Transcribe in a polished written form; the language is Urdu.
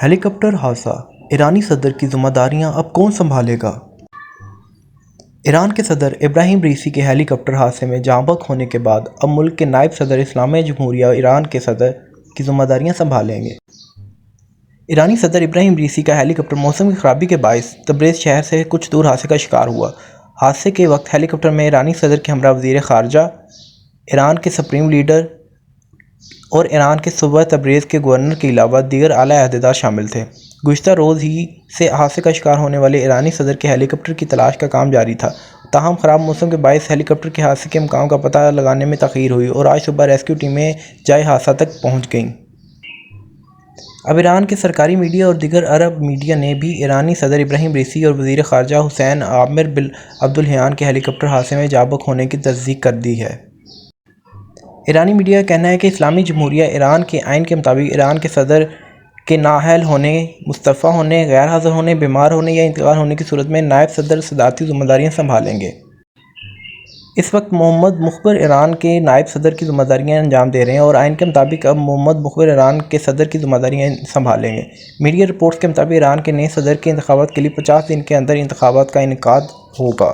ہیلی کاپٹر حادثہ، ایرانی صدر کی ذمہ داریاں اب کون سنبھالے گا؟ ایران کے صدر ابراہیم رئیسی کے ہیلی کاپٹر حادثے میں جاں بحق ہونے کے بعد اب ملک کے نائب صدر اسلامیہ جمہوریہ ایران کے صدر کی ذمہ داریاں سنبھالیں گے۔ ایرانی صدر ابراہیم رئیسی کا ہیلی کاپٹر موسم کی خرابی کے باعث تبریز شہر سے کچھ دور حادثے کا شکار ہوا۔ حادثے کے وقت ہیلی کاپٹر میں ایرانی صدر کے ہمراہ وزیر خارجہ، ایران کے سپریم لیڈر اور ایران کے صوبہ تبریز کے گورنر کے علاوہ دیگر اعلیٰ عہدیدار شامل تھے۔ گزشتہ روز ہی سے حادثے کا شکار ہونے والے ایرانی صدر کے ہیلی کاپٹر کی تلاش کا کام جاری تھا، تاہم خراب موسم کے باعث ہیلی کاپٹر کے حادثے کے مقام کا پتہ لگانے میں تاخیر ہوئی اور آج صبح ریسکیو ٹیمیں جائے حادثہ تک پہنچ گئیں۔ اب ایران کے سرکاری میڈیا اور دیگر عرب میڈیا نے بھی ایرانی صدر ابراہیم رئیسی اور وزیر خارجہ حسین عامر بن عبداللہیان کے ہیلی کاپٹر حادثے میں جاں بحق ہونے کی تصدیق کر دی ہے۔ ایرانی میڈیا کا کہنا ہے کہ اسلامی جمہوریہ ایران کے آئین کے مطابق ایران کے صدر کے نااہل ہونے، مستعفی ہونے، غیر حاضر ہونے، بیمار ہونے یا انتقال ہونے کی صورت میں نائب صدر صدارتی ذمہ داریاں سنبھالیں گے۔ اس وقت محمد مخبر ایران کے نائب صدر کی ذمہ داریاں انجام دے رہے ہیں اور آئین کے مطابق اب محمد مخبر ایران کے صدر کی ذمہ داریاں سنبھالیں گے۔ میڈیا رپورٹس کے مطابق ایران کے نئے صدر کے انتخابات کے لیے 50 دن کے اندر انتخابات کا انعقاد ہوگا۔